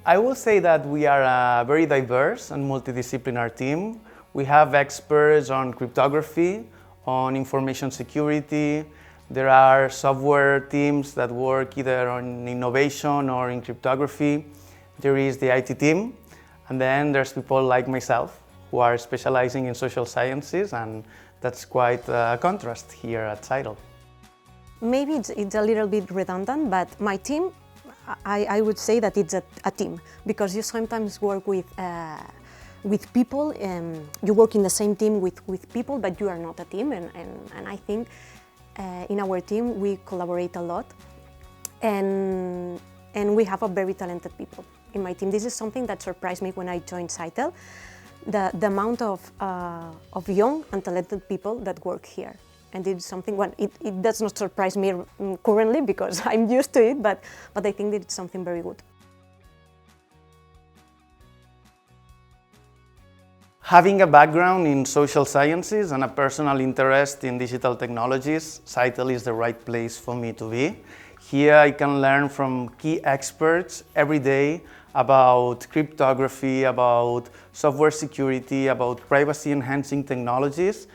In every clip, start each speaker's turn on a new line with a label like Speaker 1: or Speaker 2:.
Speaker 1: I will say that we are a very diverse and multidisciplinary team. We have experts on cryptography, on information security. There are software teams that work either on innovation or in cryptography. There is the IT team, and then there's people like myself who are specializing in social sciences, and that's quite a contrast here at Scytl.
Speaker 2: Maybe it's a little bit redundant, but my team, I would say that it's a team, because you sometimes work with people, and you work in the same team with people, but you are not a team, and I think in our team we collaborate a lot, and we have a very talented people in my team. This is something that surprised me when I joined Scytl, the amount of young and talented people that work here. And it's something, well, it does not surprise me currently because I'm used to it, but I think that it's something very good.
Speaker 1: Having a background in social sciences and a personal interest in digital technologies, Scytl is the right place for me to be. Here I can learn from key experts every day about cryptography, about software security, about privacy-enhancing technologies.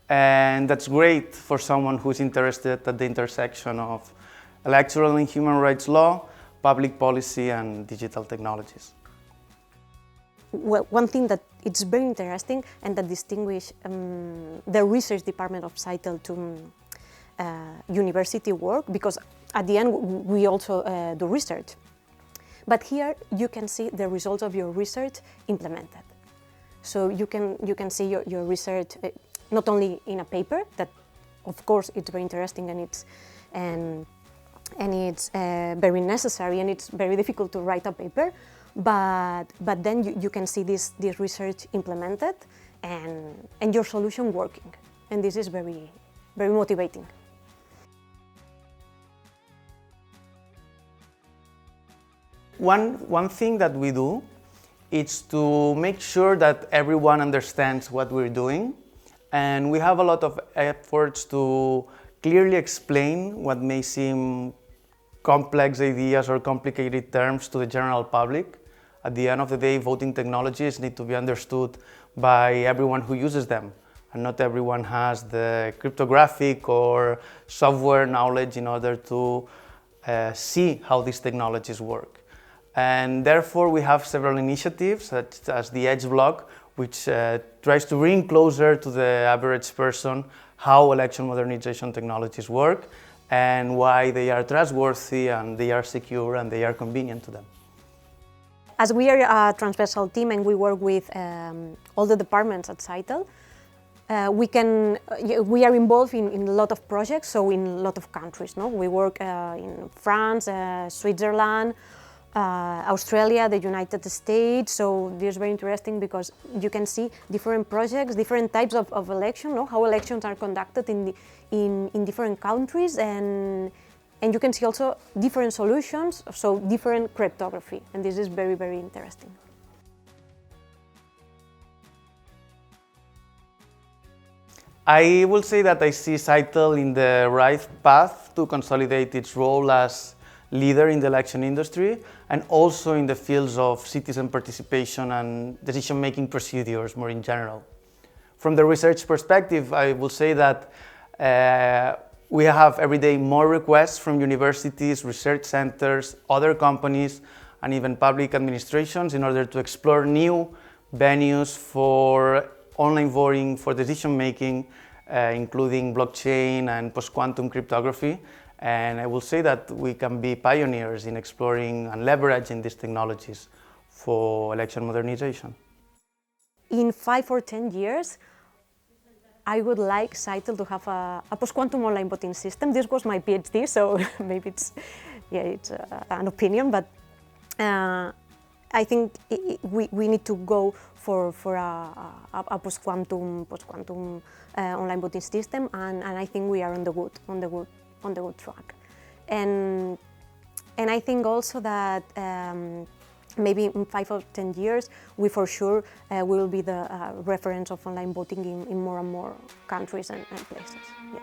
Speaker 1: And that's great for someone who's interested at the intersection of electoral and human rights law, public policy, and digital technologies.
Speaker 2: Well, one thing that it's very interesting and that distinguishes the research department of Scytl to university work, because at the end we also do research. But here you can see the results of your research implemented. So you can see your research not only in a paper, that of course it's very interesting and it's very necessary, and it's very difficult to write a paper, but then you can see this research implemented and your solution working, and this is very, very motivating.
Speaker 1: One thing that we do is to make sure that everyone understands what we're doing, and we have a lot of efforts to clearly explain what may seem complex ideas or complicated terms to the general public. At the end of the day, voting technologies need to be understood by everyone who uses them, and not everyone has the cryptographic or software knowledge in order to see how these technologies work. And therefore we have several initiatives such as the Edge blog, which tries to bring closer to the average person how election modernization technologies work and why they are trustworthy and they are secure and they are convenient to them.
Speaker 2: As we are a transversal team and we work with all the departments at Scytl, we are involved in a lot of projects, so in a lot of countries. No? We work in France, Switzerland, Australia, the United States, so this is very interesting because you can see different projects, different types of election, no? How elections are conducted in different countries, and you can see also different solutions, so different cryptography, and this is very, very interesting.
Speaker 1: I will say that I see Scytl in the right path to consolidate its role as leader in the election industry and also in the fields of citizen participation and decision-making procedures more in general. From the research perspective, I will say that we have every day more requests from universities, research centers, other companies, and even public administrations in order to explore new venues for online voting, for decision-making, including blockchain and post-quantum cryptography. And I will say that we can be pioneers in exploring and leveraging these technologies for election modernization.
Speaker 2: In 5 or 10 years, I would like Scytl to have a post-quantum online voting system. This was my PhD, so maybe it's an opinion, but I think we need to go for a post-quantum online voting system, and I think we are on the good track. And I think also that maybe in 5 or 10 years, we for sure will be the reference of online voting in more and more countries and places. Yeah.